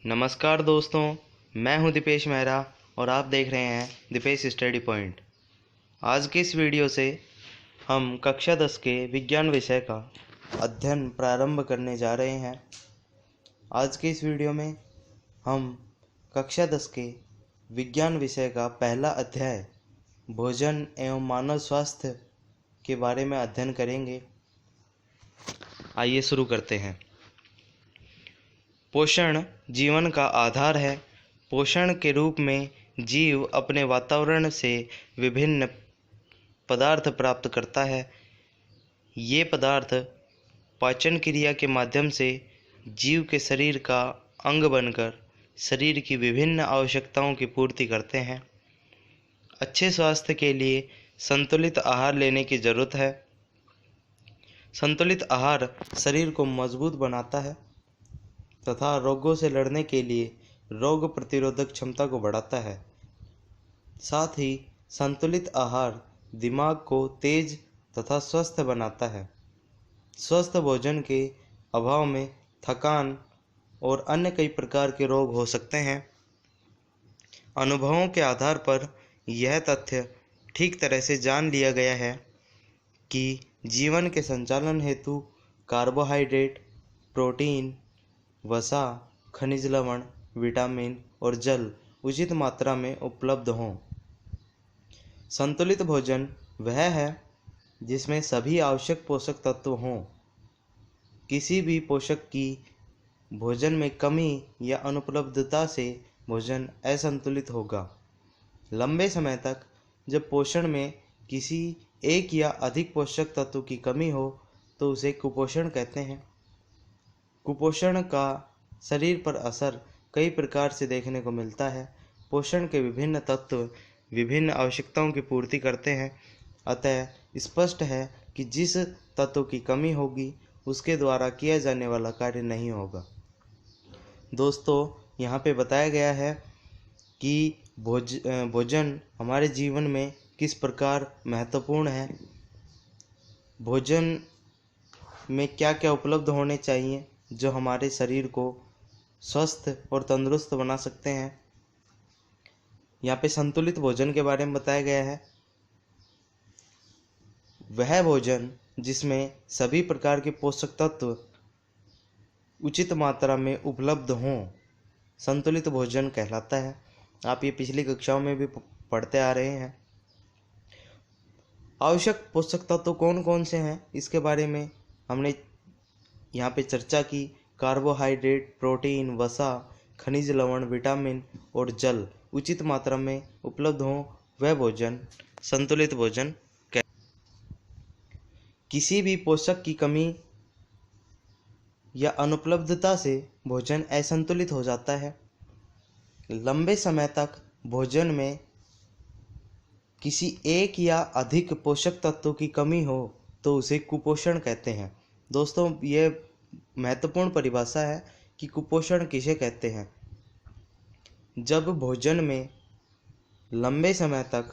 नमस्कार दोस्तों, मैं हूं दीपेश मेहरा और आप देख रहे हैं दीपेश स्टडी पॉइंट। आज की इस वीडियो से हम कक्षा 10 के विज्ञान विषय का अध्ययन प्रारंभ करने जा रहे हैं। आज के इस वीडियो में हम कक्षा 10 के विज्ञान विषय का पहला अध्याय भोजन एवं मानव स्वास्थ्य के बारे में अध्ययन करेंगे। आइए शुरू करते हैं। पोषण जीवन का आधार है। पोषण के रूप में जीव अपने वातावरण से विभिन्न पदार्थ प्राप्त करता है। ये पदार्थ पाचन क्रिया के माध्यम से जीव के शरीर का अंग बनकर शरीर की विभिन्न आवश्यकताओं की पूर्ति करते हैं। अच्छे स्वास्थ्य के लिए संतुलित आहार लेने की जरूरत है। संतुलित आहार शरीर को मजबूत बनाता है तथा रोगों से लड़ने के लिए रोग प्रतिरोधक क्षमता को बढ़ाता है। साथ ही संतुलित आहार दिमाग को तेज तथा स्वस्थ बनाता है। स्वस्थ भोजन के अभाव में थकान और अन्य कई प्रकार के रोग हो सकते हैं। अनुभवों के आधार पर यह तथ्य ठीक तरह से जान लिया गया है कि जीवन के संचालन हेतु कार्बोहाइड्रेट, प्रोटीन, वसा, खनिज लवण, विटामिन और जल उचित मात्रा में उपलब्ध हों। संतुलित भोजन वह है जिसमें सभी आवश्यक पोषक तत्व हों। किसी भी पोषक की भोजन में कमी या अनुपलब्धता से भोजन असंतुलित होगा। लंबे समय तक जब पोषण में किसी एक या अधिक पोषक तत्व की कमी हो तो उसे कुपोषण कहते हैं। कुपोषण का शरीर पर असर कई प्रकार से देखने को मिलता है। पोषण के विभिन्न तत्व विभिन्न आवश्यकताओं की पूर्ति करते हैं, अतः स्पष्ट है कि जिस तत्व की कमी होगी उसके द्वारा किया जाने वाला कार्य नहीं होगा। दोस्तों, यहाँ पे बताया गया है कि भोजन हमारे जीवन में किस प्रकार महत्वपूर्ण है। भोजन में क्या क्या उपलब्ध होने चाहिए जो हमारे शरीर को स्वस्थ और तंदुरुस्त बना सकते हैं। यहाँ पे संतुलित भोजन के बारे में बताया गया है। वह भोजन जिसमें सभी प्रकार के पोषक तत्व उचित मात्रा में उपलब्ध हों संतुलित भोजन कहलाता है। आप ये पिछली कक्षाओं में भी पढ़ते आ रहे हैं। आवश्यक पोषक तत्व कौन कौन से हैं इसके बारे में हमने यहाँ पे चर्चा की। कार्बोहाइड्रेट, प्रोटीन, वसा, खनिज लवण, विटामिन और जल उचित मात्रा में उपलब्ध हों वह भोजन संतुलित भोजन। किसी भी पोषक की कमी या अनुपलब्धता से भोजन असंतुलित हो जाता है। लंबे समय तक भोजन में किसी एक या अधिक पोषक तत्वों की कमी हो तो उसे कुपोषण कहते हैं। दोस्तों, ये महत्वपूर्ण परिभाषा है कि कुपोषण किसे कहते हैं। जब भोजन में लंबे समय तक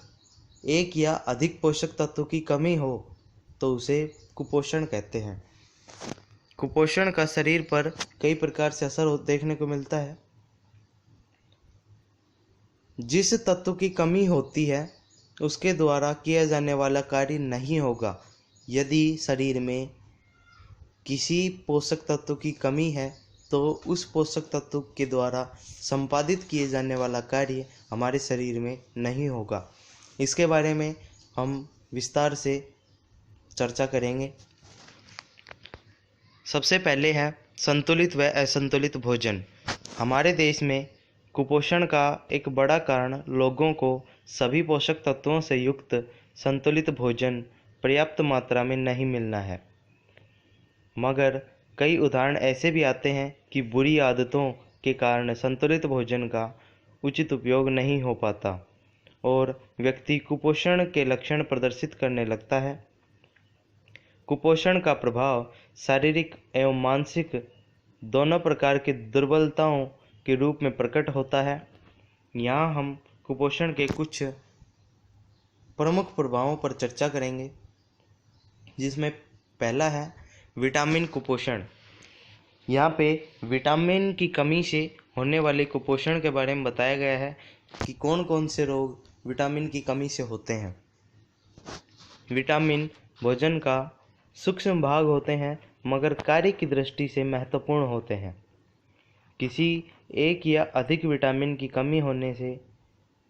एक या अधिक पोषक तत्वों की कमी हो तो उसे कुपोषण कहते हैं। कुपोषण का शरीर पर कई प्रकार से असर देखने को मिलता है। जिस तत्व की कमी होती है उसके द्वारा किया जाने वाला कार्य नहीं होगा। यदि शरीर में किसी पोषक तत्व की कमी है तो उस पोषक तत्व के द्वारा संपादित किए जाने वाला कार्य हमारे शरीर में नहीं होगा। इसके बारे में हम विस्तार से चर्चा करेंगे। सबसे पहले है संतुलित व असंतुलित भोजन। हमारे देश में कुपोषण का एक बड़ा कारण लोगों को सभी पोषक तत्वों से युक्त संतुलित भोजन पर्याप्त मात्रा में नहीं मिलना है। मगर कई उदाहरण ऐसे भी आते हैं कि बुरी आदतों के कारण संतुलित भोजन का उचित उपयोग नहीं हो पाता और व्यक्ति कुपोषण के लक्षण प्रदर्शित करने लगता है। कुपोषण का प्रभाव शारीरिक एवं मानसिक दोनों प्रकार की दुर्बलताओं के रूप में प्रकट होता है। यहाँ हम कुपोषण के कुछ प्रमुख प्रभावों पर चर्चा करेंगे, जिसमें पहला है विटामिन कुपोषण। यहाँ पे विटामिन की कमी से होने वाले कुपोषण के बारे में बताया गया है कि कौन कौन से रोग विटामिन की कमी से होते हैं। विटामिन भोजन का सूक्ष्म भाग होते हैं मगर कार्य की दृष्टि से महत्वपूर्ण होते हैं। किसी एक या अधिक विटामिन की कमी होने से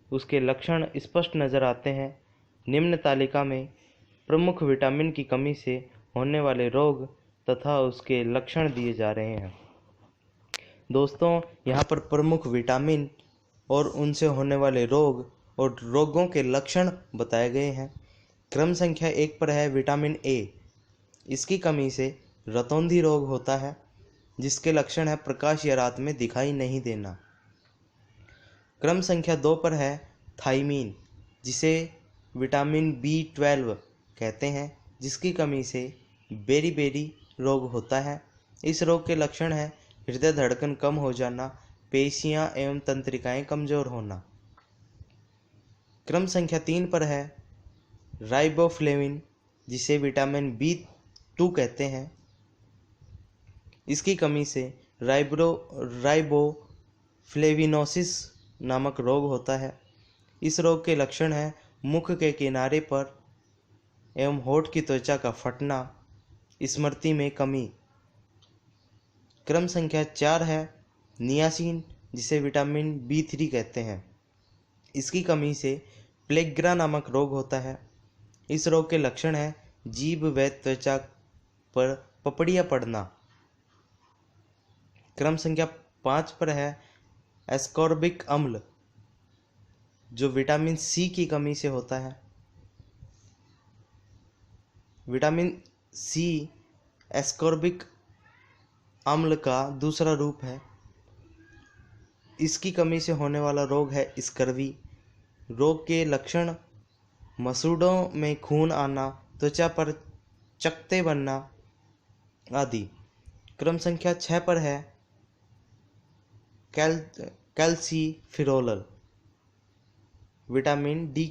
उसके लक्षण स्पष्ट नज़र आते हैं। निम्न तालिका में प्रमुख विटामिन की कमी से होने वाले रोग तथा उसके लक्षण दिए जा रहे हैं। दोस्तों, यहाँ पर प्रमुख विटामिन और उनसे होने वाले रोग और रोगों के लक्षण बताए गए हैं। क्रम संख्या 1 पर है विटामिन ए। इसकी कमी से रतौंधी रोग होता है जिसके लक्षण है प्रकाश या रात में दिखाई नहीं देना। क्रम संख्या 2 पर है थायमीन, जिसे विटामिन B12 कहते हैं, जिसकी कमी से बेरी रोग होता है। इस रोग के लक्षण है हृदय धड़कन कम हो जाना, पेशियां एवं तंत्रिकाएं कमजोर होना। क्रम संख्या 3 पर है राइबोफ्लेविन, जिसे विटामिन B2 कहते हैं। इसकी कमी से राइबोफ्लेविनोसिस नामक रोग होता है। इस रोग के लक्षण हैं मुख के किनारे पर एवं होठ की त्वचा का फटना, स्मृति में कमी। क्रम संख्या 4 है नियासिन, जिसे विटामिन B3 कहते हैं। इसकी कमी से प्लेग्रा नामक रोग होता है। इस रोग के लक्षण हैं जीभ व त्वचा पर पपड़ियाँ पड़ना। क्रम संख्या 5 पर है एस्कॉर्बिक अम्ल, जो विटामिन C की कमी से होता है। विटामिन C एस्कॉर्बिक अम्ल का दूसरा रूप है। इसकी कमी से होने वाला रोग है स्कर्वी। रोग के लक्षण मसूड़ों में खून आना, त्वचा पर चकत्ते बनना आदि। क्रम संख्या 6 पर है कैल्सीफिरोल, विटामिन D।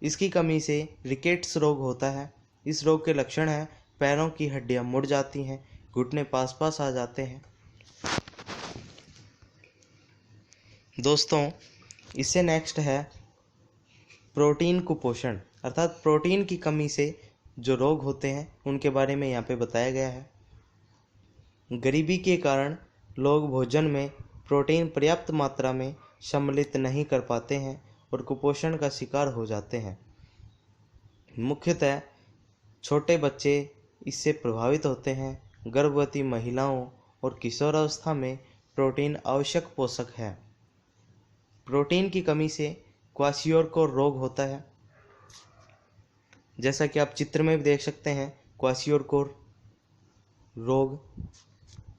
इसकी कमी से रिकेट्स रोग होता है। इस रोग के लक्षण हैं पैरों की हड्डियां मुड़ जाती हैं, घुटने पास आ जाते हैं। दोस्तों, इससे नेक्स्ट है प्रोटीन कुपोषण, अर्थात प्रोटीन की कमी से जो रोग होते हैं उनके बारे में यहाँ पे बताया गया है। गरीबी के कारण लोग भोजन में प्रोटीन पर्याप्त मात्रा में सम्मिलित नहीं कर पाते हैं और कुपोषण का शिकार हो जाते हैं। मुख्यतः छोटे बच्चे इससे प्रभावित होते हैं। गर्भवती महिलाओं और किशोरावस्था में प्रोटीन आवश्यक पोषक है। प्रोटीन की कमी से क्वाशियोरकोर रोग होता है, जैसा कि आप चित्र में भी देख सकते हैं। क्वाशियोरकोर रोग,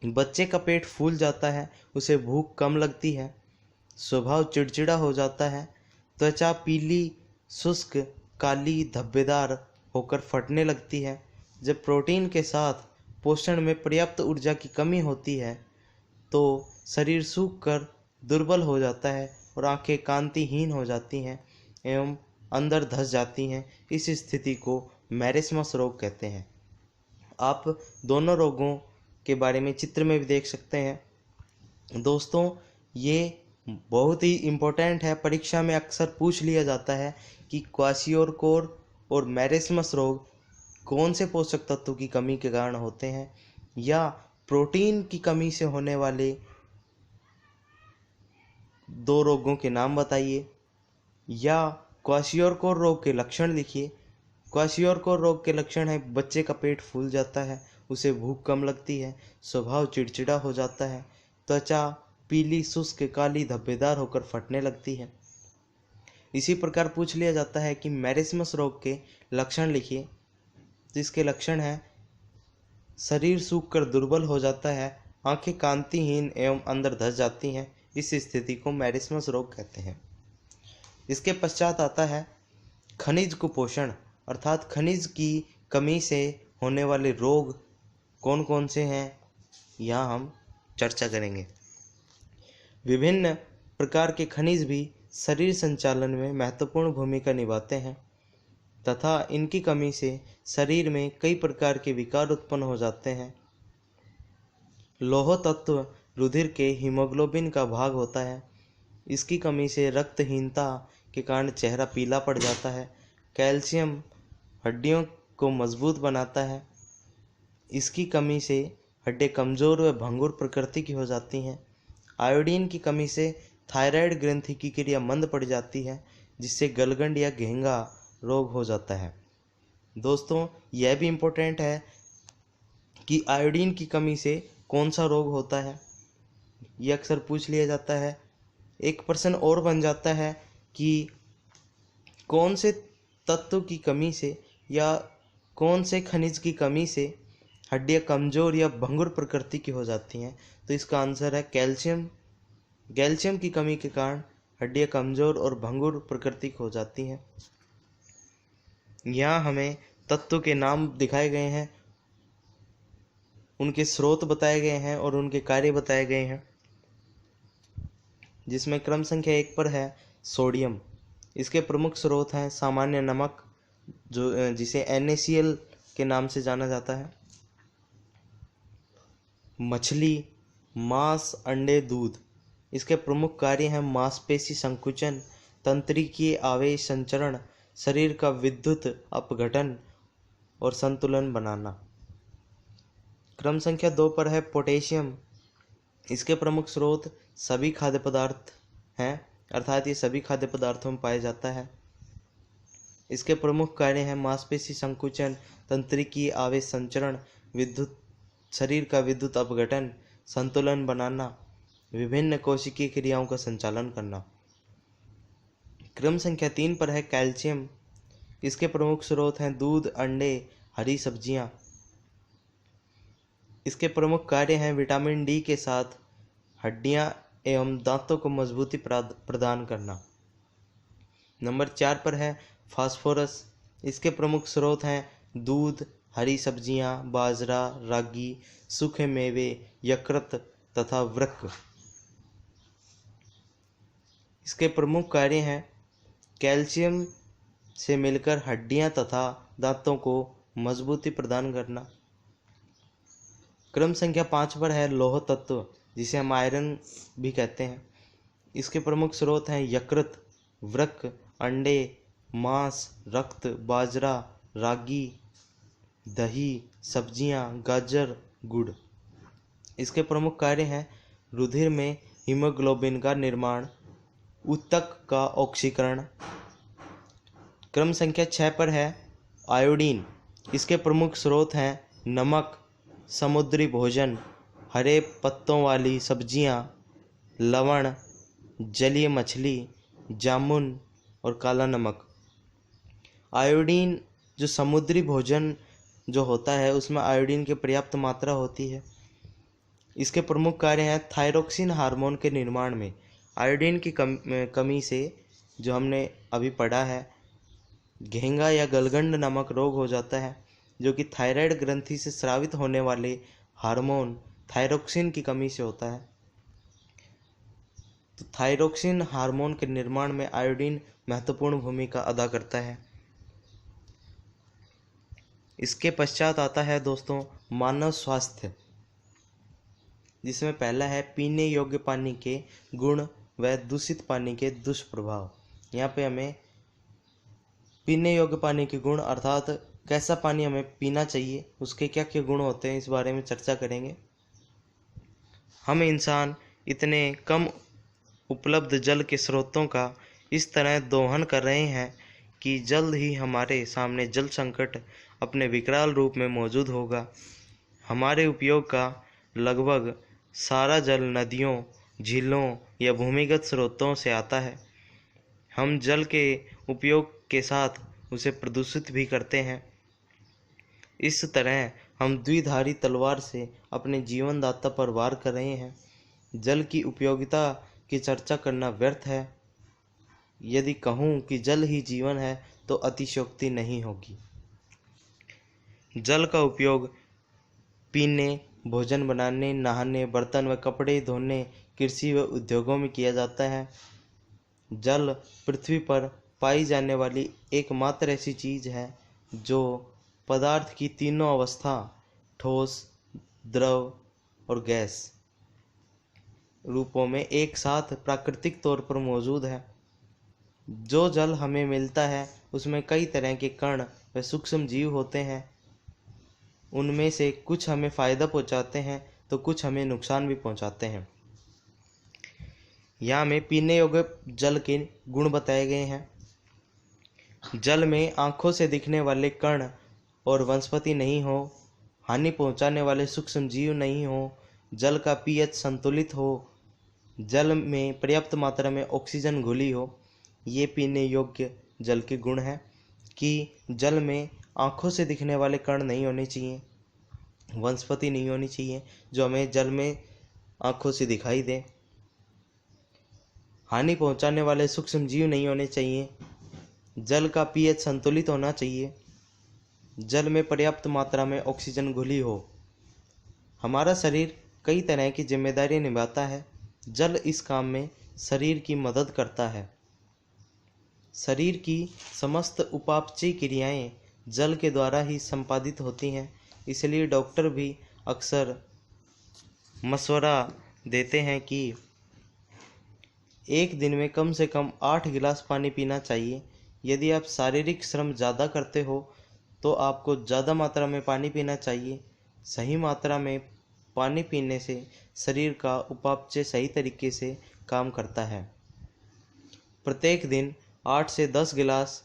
बच्चे का पेट फूल जाता है, उसे भूख कम लगती है, स्वभाव चिड़चिड़ा हो जाता है, त्वचा पीली, शुष्क, काली, धब्बेदार होकर फटने लगती है। जब प्रोटीन के साथ पोषण में पर्याप्त ऊर्जा की कमी होती है तो शरीर सूख कर दुर्बल हो जाता है और आंखें कांतिहीन हो जाती हैं एवं अंदर धंस जाती हैं। इस स्थिति को मैरेस्मस रोग कहते हैं। आप दोनों रोगों के बारे में चित्र में भी देख सकते हैं। दोस्तों, ये बहुत ही इम्पोर्टेंट है, परीक्षा में अक्सर पूछ लिया जाता है कि क्वाशियोरकोर और मैरेस्मस रोग कौन से पोषक तत्वों की कमी के कारण होते हैं, या प्रोटीन की कमी से होने वाले 2 रोगों के नाम बताइए, या क्वाशियोरकोर रोग के लक्षण लिखिए। क्वाशियोरकोर रोग के लक्षण है बच्चे का पेट फूल जाता है, उसे भूख कम लगती है, स्वभाव चिड़चिड़ा हो जाता है, त्वचा पीली, शुष्क, काली, धब्बेदार होकर फटने लगती है। इसी प्रकार पूछ लिया जाता है कि मैरेस्मस रोग के लक्षण लिखिए, तो इसके लक्षण है शरीर सूख कर दुर्बल हो जाता है, आंखें कांतिहीन एवं अंदर धंस जाती हैं। इस स्थिति को मैरेस्मस रोग कहते हैं। इसके पश्चात आता है खनिज कुपोषण, अर्थात खनिज की कमी से होने वाले रोग कौन कौन से हैं, यहाँ हम चर्चा करेंगे। विभिन्न प्रकार के खनिज भी शरीर संचालन में महत्वपूर्ण भूमिका निभाते हैं तथा इनकी कमी से शरीर में कई प्रकार के विकार उत्पन्न हो जाते हैं। लौह तत्व रुधिर के हीमोग्लोबिन का भाग होता है। इसकी कमी से रक्तहीनता के कारण चेहरा पीला पड़ जाता है। कैल्शियम हड्डियों को मजबूत बनाता है। इसकी कमी से हड्डियाँ कमज़ोर व भंगुर प्रकृति की हो जाती हैं। आयोडीन की कमी से थायराइड ग्रंथि की क्रिया मंद पड़ जाती है, जिससे गलगंड या घेंगा रोग हो जाता है। दोस्तों, यह भी इम्पोर्टेंट है कि आयोडीन की कमी से कौन सा रोग होता है, ये अक्सर पूछ लिया जाता है। एक प्रश्न और बन जाता है कि कौन से तत्व की कमी से या कौन से खनिज की कमी से हड्डियाँ कमज़ोर या भंगुर प्रकृति की हो जाती हैं। तो इसका आंसर है कैल्शियम। कैल्शियम की कमी के कारण हड्डियाँ कमज़ोर और भंगुर प्रकृति की हो जाती हैं। यहाँ हमें तत्व के नाम दिखाए गए हैं, उनके स्रोत बताए गए हैं और उनके कार्य बताए गए हैं, जिसमें क्रम संख्या 1 पर है सोडियम। इसके प्रमुख स्रोत हैं सामान्य नमक, जिसे NaCl के नाम से जाना जाता है, मछली, मांस, अंडे, दूध। इसके प्रमुख कार्य हैं मांसपेशी संकुचन, तंत्रिकीय आवेश संचरण, शरीर का विद्युत अपघटन और संतुलन बनाना। क्रम संख्या 2 पर है पोटेशियम। इसके प्रमुख स्रोत सभी खाद्य पदार्थ हैं, अर्थात ये सभी खाद्य पदार्थों में पाया जाता है। इसके प्रमुख कार्य हैं मांसपेशी संकुचन, तंत्रिकीय आवेश संचरण, शरीर का विद्युत अपघटन, संतुलन बनाना, विभिन्न कोशिकीय क्रियाओं का संचालन करना। क्रम संख्या 3 पर है कैल्शियम। इसके प्रमुख स्रोत हैं दूध, अंडे, हरी सब्जियां। इसके प्रमुख कार्य हैं विटामिन डी के साथ हड्डियां एवं दांतों को मजबूती प्रदान करना। नंबर 4 पर है फास्फोरस। इसके प्रमुख स्रोत हैं दूध, हरी सब्जियां, बाजरा, रागी, सूखे मेवे, यकृत तथा वृक्क। इसके प्रमुख कार्य हैं कैल्शियम से मिलकर हड्डियां तथा दांतों को मजबूती प्रदान करना। क्रम संख्या 5 पर है लौह तत्व, जिसे हम आयरन भी कहते हैं। इसके प्रमुख स्रोत हैं यकृत, वृक्क, अंडे, मांस, रक्त, बाजरा, रागी, दही, सब्जियां, गाजर, गुड़। इसके प्रमुख कार्य हैं रुधिर में हीमोग्लोबिन का निर्माण, ऊतक का ऑक्सीकरण। क्रम संख्या 6 पर है आयोडीन। इसके प्रमुख स्रोत हैं नमक, समुद्री भोजन, हरे पत्तों वाली सब्जियां, लवण, जलीय मछली, जामुन और काला नमक। आयोडीन जो समुद्री भोजन जो होता है उसमें आयोडीन की पर्याप्त मात्रा होती है। इसके प्रमुख कार्य हैं थायरोक्सिन हार्मोन के निर्माण में। आयोडीन की कमी से जो हमने अभी पढ़ा है घेंगा या गलगंड नामक रोग हो जाता है, जो कि थायराइड ग्रंथि से स्रावित होने वाले हार्मोन थायरोक्सिन की कमी से होता है। तो थायरोक्सिन हार्मोन के निर्माण में आयोडीन महत्वपूर्ण भूमिका अदा करता है। इसके पश्चात आता है दोस्तों मानव स्वास्थ्य, जिसमें पहला है पीने योग्य पानी के गुण व दूषित पानी के दुष्प्रभाव। यहाँ पे हमें पीने योग्य पानी के गुण अर्थात कैसा पानी हमें पीना चाहिए, उसके क्या क्या गुण होते हैं, इस बारे में चर्चा करेंगे। हम इंसान इतने कम उपलब्ध जल के स्रोतों का इस तरह दोहन कर रहे हैं कि जल्द ही हमारे सामने जल संकट अपने विकराल रूप में मौजूद होगा। हमारे उपयोग का लगभग सारा जल नदियों, झीलों या भूमिगत स्रोतों से आता है। हम जल के उपयोग के साथ उसे प्रदूषित भी करते हैं। इस तरह हम द्विधारी तलवार से अपने जीवनदाता पर वार कर रहे हैं। जल की उपयोगिता की चर्चा करना व्यर्थ है। यदि कहूँ कि जल ही जीवन है तो अतिशयोक्ति नहीं होगी। जल का उपयोग पीने, भोजन बनाने, नहाने, बर्तन व कपड़े धोने, कृषि व उद्योगों में किया जाता है। जल पृथ्वी पर पाई जाने वाली एकमात्र ऐसी चीज है जो पदार्थ की तीनों अवस्था ठोस, द्रव और गैस रूपों में एक साथ प्राकृतिक तौर पर मौजूद है। जो जल हमें मिलता है उसमें कई तरह के कण व सूक्ष्म जीव होते हैं। उनमें से कुछ हमें फायदा पहुंचाते हैं तो कुछ हमें नुकसान भी पहुंचाते हैं। यहाँ में पीने योग्य जल के गुण बताए गए हैं। जल में आंखों से दिखने वाले कण और वनस्पति नहीं हो, हानि पहुंचाने वाले सूक्ष्म जीव नहीं हो, जल का पीएच संतुलित हो, जल में पर्याप्त मात्रा में ऑक्सीजन घुली हो। ये पीने योग्य जल के गुण हैं कि जल में आंखों से दिखने वाले कण नहीं होने चाहिए, वनस्पति नहीं होनी चाहिए जो हमें जल में आंखों से दिखाई दे, हानि पहुंचाने वाले सूक्ष्म जीव नहीं होने चाहिए, जल का पीएच संतुलित होना चाहिए, जल में पर्याप्त मात्रा में ऑक्सीजन घुली हो। हमारा शरीर कई तरह की जिम्मेदारी निभाता है। जल इस काम में शरीर की मदद करता है। शरीर की समस्त उपापचय क्रियाएं जल के द्वारा ही संपादित होती हैं। इसलिए डॉक्टर भी अक्सर मशवरा देते हैं कि एक दिन में कम से कम 8 गिलास पानी पीना चाहिए। यदि आप शारीरिक श्रम ज़्यादा करते हो तो आपको ज़्यादा मात्रा में पानी पीना चाहिए। सही मात्रा में पानी पीने से शरीर का उपापचय सही तरीके से काम करता है। प्रत्येक दिन 8 से 10 गिलास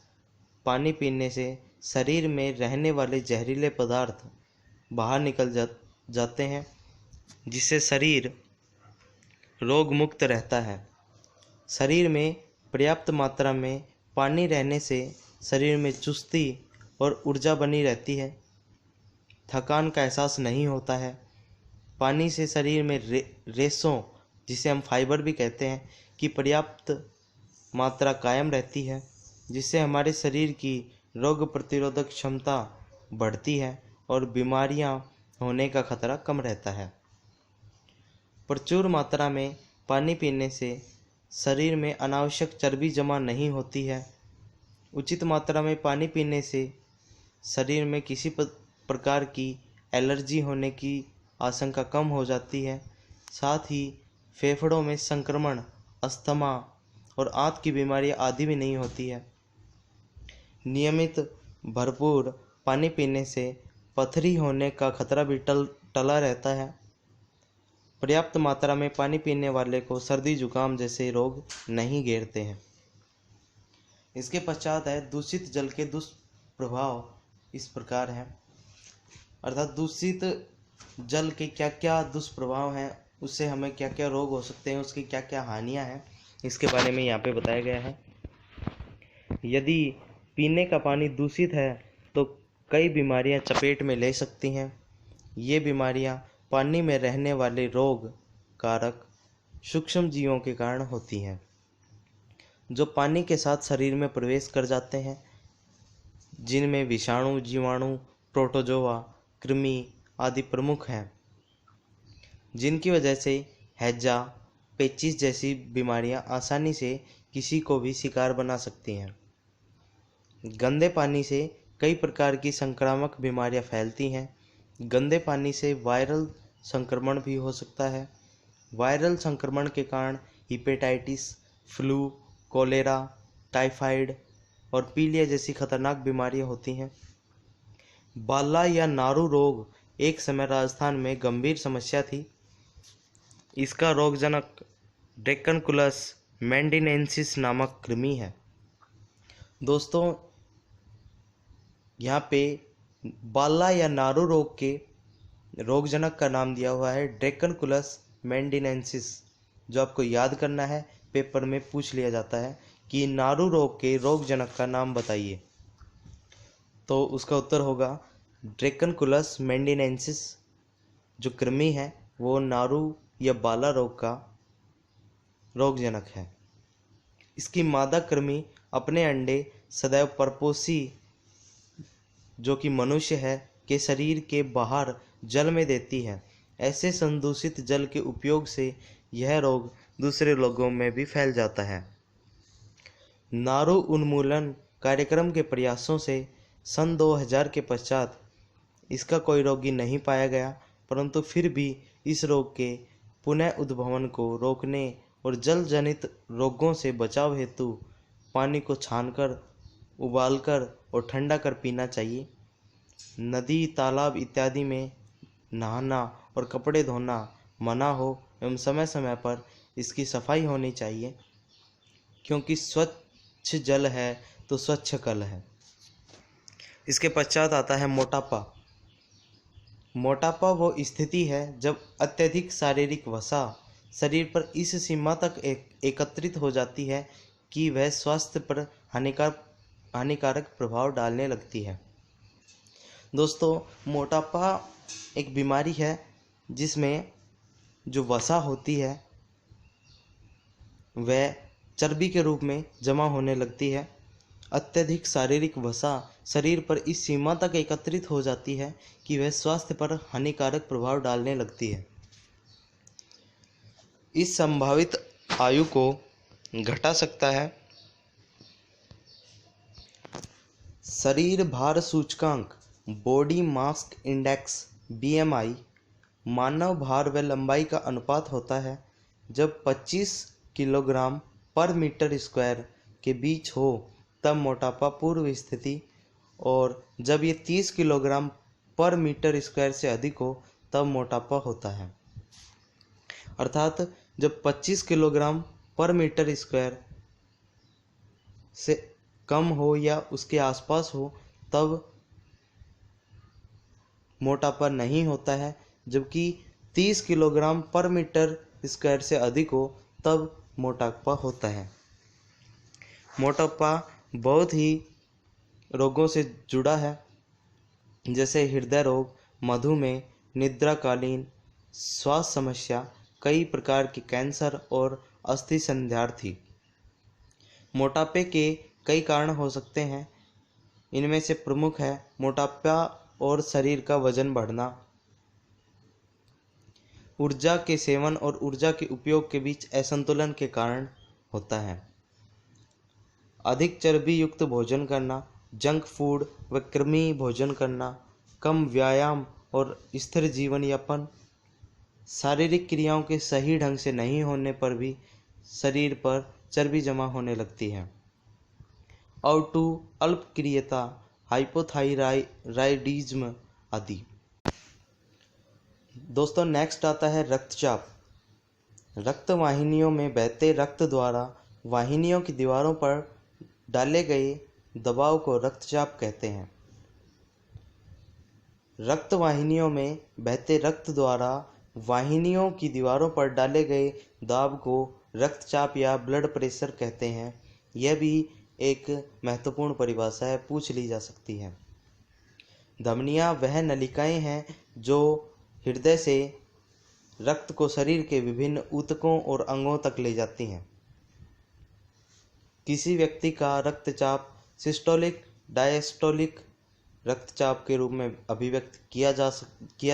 पानी पीने से शरीर में रहने वाले जहरीले पदार्थ बाहर निकल जाते हैं, जिससे शरीर रोग मुक्त रहता है। शरीर में पर्याप्त मात्रा में पानी रहने से शरीर में चुस्ती और ऊर्जा बनी रहती है, थकान का एहसास नहीं होता है। पानी से शरीर में रेशों, जिसे हम फाइबर भी कहते हैं, की पर्याप्त मात्रा कायम रहती है, जिससे हमारे शरीर की रोग प्रतिरोधक क्षमता बढ़ती है और बीमारियां होने का खतरा कम रहता है। प्रचुर मात्रा में पानी पीने से शरीर में अनावश्यक चर्बी जमा नहीं होती है। उचित मात्रा में पानी पीने से शरीर में किसी प्रकार की एलर्जी होने की आशंका कम हो जाती है। साथ ही फेफड़ों में संक्रमण, अस्थमा और आंत की बीमारी आदि भी नहीं होती है। नियमित भरपूर पानी पीने से पथरी होने का खतरा भी टला रहता है। पर्याप्त मात्रा में पानी पीने वाले को सर्दी जुकाम जैसे रोग नहीं घेरते हैं। इसके पश्चात है दूषित जल के दुष्प्रभाव इस प्रकार हैं, अर्थात दूषित जल के क्या क्या दुष्प्रभाव हैं, उससे हमें क्या क्या रोग हो सकते हैं, उसकी क्या क्या हानियां हैं, इसके बारे में यहाँ पे बताया गया है। यदि पीने का पानी दूषित है तो कई बीमारियां चपेट में ले सकती हैं। ये बीमारियां पानी में रहने वाले रोग कारक सूक्ष्म जीवों के कारण होती हैं, जो पानी के साथ शरीर में प्रवेश कर जाते हैं, जिनमें विषाणु, जीवाणु, प्रोटोजोआ, कृमि आदि प्रमुख हैं, जिनकी वजह से हैजा, पेचिस जैसी बीमारियां आसानी से किसी को भी शिकार बना सकती हैं। गंदे पानी से कई प्रकार की संक्रामक बीमारियां फैलती हैं। गंदे पानी से वायरल संक्रमण भी हो सकता है। वायरल संक्रमण के कारण हिपेटाइटिस, फ्लू, कोलेरा, टाइफाइड और पीलिया जैसी खतरनाक बीमारियां होती हैं। बाला या नारू रोग एक समय राजस्थान में गंभीर समस्या थी। इसका रोगजनक ड्रैकनकुलस मेंडिनेंसिस नामक कृमि है। दोस्तों, यहाँ पे बाला या नारू रोग के रोगजनक का नाम दिया हुआ है ड्रैकनकुलस मेंडिनेंसिस, जो आपको याद करना है। पेपर में पूछ लिया जाता है कि नारू रोग के रोगजनक का नाम बताइए, तो उसका उत्तर होगा ड्रैकनकुलस मेंडिनेंसिस। जो कृमि है वो नारू या बाला रोग का रोगजनक है। इसकी मादा कृमि अपने अंडे सदैव परपोषी, जो कि मनुष्य है, के शरीर के बाहर जल में देती है। ऐसे संदूषित जल के उपयोग से यह रोग दूसरे लोगों में भी फैल जाता है। नारू उन्मूलन कार्यक्रम के प्रयासों से सन 2000 के पश्चात इसका कोई रोगी नहीं पाया गया, परंतु फिर भी इस रोग के पुनः उद्भवन को रोकने और जल जनित रोगों से बचाव हेतु पानी को छानकर, उबालकर और ठंडा कर पीना चाहिए। नदी, तालाब इत्यादि में नहाना और कपड़े धोना मना हो एवं समय समय पर इसकी सफाई होनी चाहिए, क्योंकि स्वच्छ जल है तो स्वच्छ कल है। इसके पश्चात आता है मोटापा। मोटापा वो स्थिति है जब अत्यधिक शारीरिक वसा शरीर पर इस सीमा तक एकत्रित हो जाती है कि वह स्वास्थ्य पर हानिकारक प्रभाव डालने लगती है। दोस्तों, मोटापा एक बीमारी है जिसमें जो वसा होती है वह चर्बी के रूप में जमा होने लगती है। अत्यधिक शारीरिक वसा शरीर पर इस सीमा तक एकत्रित हो जाती है कि वह स्वास्थ्य पर हानिकारक प्रभाव डालने लगती है। इस संभावित आयु को घटा सकता है शरीर भार सूचकांक बॉडी मास इंडेक्स BMI मानव भार व लंबाई का अनुपात होता है। जब 25 किलोग्राम पर मीटर स्क्वायर के बीच हो तब मोटापा पूर्व स्थिति, और जब ये 30 किलोग्राम पर मीटर स्क्वायर से अधिक हो तब मोटापा होता है। अर्थात जब 25 किलोग्राम पर मीटर स्क्वायर से कम हो या उसके आसपास हो तब मोटापा नहीं होता है, जबकि 30 किलोग्राम पर मीटर स्क्वायर से अधिक हो तब मोटापा होता है। मोटापा बहुत ही रोगों से जुड़ा है, जैसे हृदय रोग, मधुमेह, निद्राकालीन श्वास समस्या, कई प्रकार के कैंसर और अस्थि संध्यार्थी। मोटापे के कई कारण हो सकते हैं। इनमें से प्रमुख है मोटापा और शरीर का वजन बढ़ना, ऊर्जा के सेवन और ऊर्जा के उपयोग के बीच असंतुलन के कारण होता है, अधिक चर्बी युक्त भोजन करना, जंक फूड व कृमि भोजन करना, कम व्यायाम और स्थिर जीवन यापन, शारीरिक क्रियाओं के सही ढंग से नहीं होने पर भी शरीर पर चर्बी जमा होने लगती है, और अल्पक्रियता, हाइपोथायराइडिज्म आदि। दोस्तों, नेक्स्ट आता है रक्तचाप। रक्त वाहिनियों में बहते रक्त द्वारा वाहिनियों की दीवारों पर डाले गए दबाव को रक्तचाप कहते हैं। रक्त वाहिनियों में बहते रक्त द्वारा वाहिनियों की दीवारों पर डाले गए दाब को रक्तचाप या ब्लड प्रेशर कहते हैं। यह भी एक महत्वपूर्ण परिभाषा है, पूछ ली जा सकती है। धमनियां वह नलिकाएं हैं जो हृदय से रक्त को शरीर के विभिन्न ऊतकों और अंगों तक ले जाती हैं। किसी व्यक्ति का रक्तचाप सिस्टोलिक, डायस्टोलिक रक्तचाप के रूप में अभिव्यक्त किया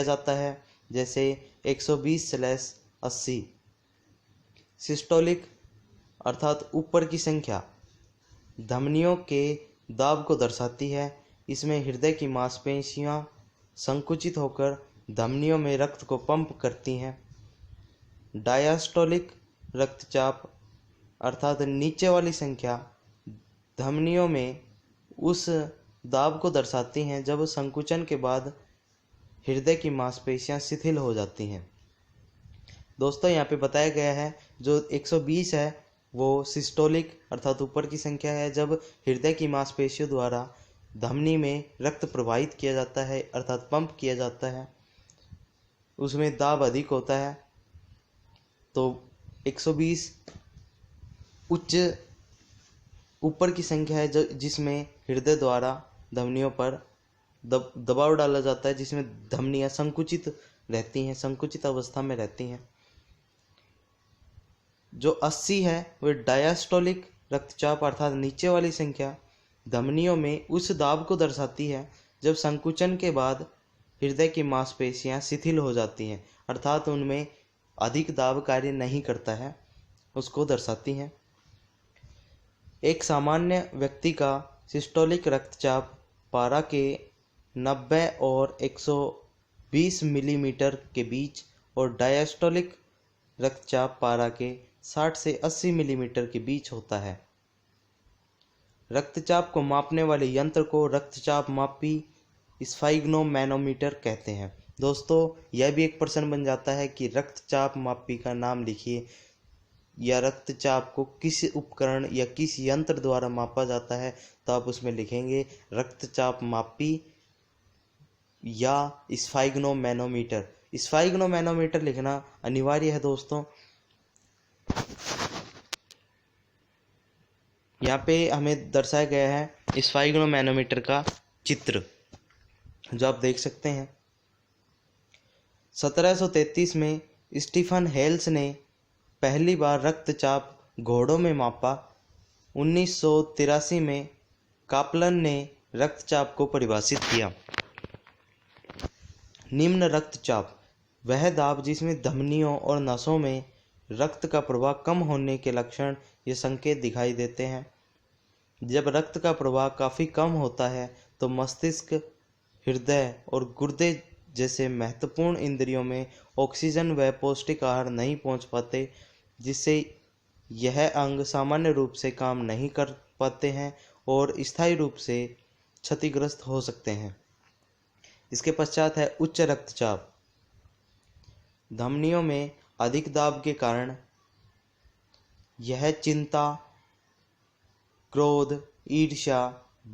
जाता है, जैसे 120/80। सिस्टोलिक अर्थात ऊपर की संख्या धमनियों के दाब को दर्शाती है। इसमें हृदय की मांसपेशियां संकुचित होकर धमनियों में रक्त को पंप करती हैं। डायस्टोलिक रक्तचाप अर्थात नीचे वाली संख्या धमनियों में उस दाब को दर्शाती हैं जब संकुचन के बाद हृदय की मांसपेशियां शिथिल हो जाती हैं। दोस्तों, यहाँ पे बताया गया है जो 120 है वो सिस्टोलिक अर्थात ऊपर की संख्या है, जब हृदय की मांसपेशियों द्वारा धमनी में रक्त प्रवाहित किया जाता है अर्थात पंप किया जाता है, उसमें दाब अधिक होता है। तो 120 उच्च ऊपर की संख्या है जिसमें हृदय द्वारा धमनियों पर दबाव डाला जाता है, जिसमें धमनियां संकुचित रहती हैं, संकुचित अवस्था में रहती हैं। जो 80 है वह डायस्टोलिक रक्तचाप अर्थात नीचे वाली संख्या धमनियों में उस दाब को दर्शाती है जब संकुचन के बाद हृदय की मांसपेशियां शिथिल हो जाती हैं अर्थात उनमें अधिक दाब कार्य नहीं करता है, उसको दर्शाती हैं। एक सामान्य व्यक्ति का सिस्टोलिक रक्तचाप पारा के 90 और 120 मिलीमीटर के बीच और डायस्टोलिक रक्तचाप पारा के 60 से 80 मिलीमीटर के बीच होता है। रक्तचाप को मापने वाले यंत्र को रक्तचाप मापी स्फाइग्नोमैनोमीटर कहते हैं। दोस्तों, यह भी एक प्रश्न बन जाता है कि रक्तचाप मापी का नाम लिखिए, या रक्तचाप को किस उपकरण या किस यंत्र द्वारा मापा जाता है, तो आप उसमें लिखेंगे रक्तचाप मापी या स्फाइग्नोमैनोमीटर। स्फाइग्नोमैनोमीटर लिखना अनिवार्य है दोस्तों। यहाँ पे हमें दर्शाया गया है स्फाइग्नोमैनोमीटर का चित्र, जो आप देख सकते हैं। 1733 में स्टीफन हेल्स ने पहली बार रक्तचाप घोड़ों में मापा। 1983 में कापलन ने रक्तचाप को परिभाषित किया। निम्न रक्तचाप वह दाब जिसमें धमनियों और नसों में रक्त का प्रवाह कम होने के लक्षण या संकेत दिखाई देते हैं। जब रक्त का प्रवाह काफ़ी कम होता है तो मस्तिष्क, हृदय और गुर्दे जैसे महत्वपूर्ण इंद्रियों में ऑक्सीजन व पौष्टिक आहार नहीं पहुंच पाते, जिससे यह अंग सामान्य रूप से काम नहीं कर पाते हैं और स्थायी रूप से क्षतिग्रस्त हो सकते हैं। इसके पश्चात है उच्च रक्तचाप। धमनियों में अधिक दाब के कारण यह चिंता, क्रोध, ईर्ष्या,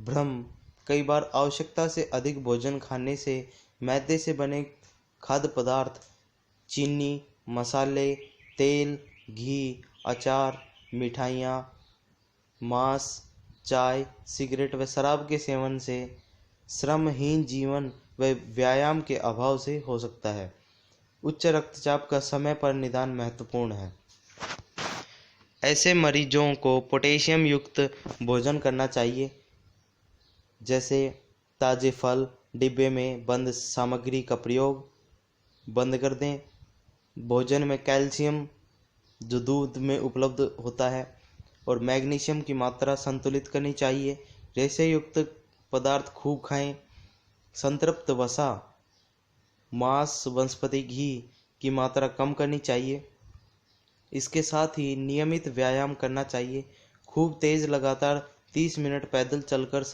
भ्रम, कई बार आवश्यकता से अधिक भोजन खाने से, मैदे से बने खाद्य पदार्थ, चीनी, मसाले, तेल, घी, अचार, मिठाइयाँ, मांस, चाय, सिगरेट व शराब के सेवन से, श्रमहीन जीवन व व्यायाम के अभाव से हो सकता है। उच्च रक्तचाप का समय पर निदान महत्वपूर्ण है। ऐसे मरीजों को पोटेशियम युक्त भोजन करना चाहिए, जैसे ताज़े फल, डिब्बे में बंद सामग्री का प्रयोग बंद कर दें। भोजन में कैल्शियम जो दूध में उपलब्ध होता है और मैग्नीशियम की मात्रा संतुलित करनी चाहिए। रेशे युक्त पदार्थ खूब खाएं। संतृप्त वसा, मांस, वनस्पति घी की मात्रा कम करनी चाहिए। इसके साथ ही नियमित व्यायाम करना चाहिए। खूब तेज लगातार 30 मिनट पैदल चलकर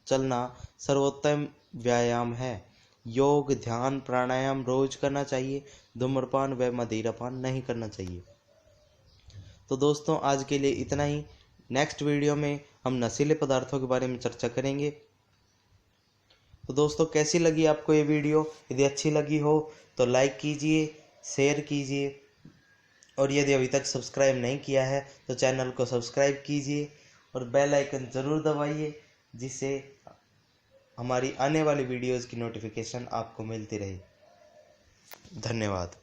चलना सर्वोत्तम व्यायाम है। योग, ध्यान, प्राणायाम रोज करना चाहिए। धूम्रपान व मदिरापान नहीं करना चाहिए। तो दोस्तों, आज के लिए इतना ही। नेक्स्ट वीडियो में हम नशीले पदार्थों के बारे में चर्चा करेंगे। तो दोस्तों, कैसी लगी आपको ये वीडियो? यदि अच्छी लगी हो तो लाइक कीजिए, शेयर कीजिए, और यदि अभी तक सब्सक्राइब नहीं किया है तो चैनल को सब्सक्राइब कीजिए और बेल आइकन ज़रूर दबाइए, जिससे हमारी आने वाली वीडियोज़ की नोटिफिकेशन आपको मिलती रहे। धन्यवाद।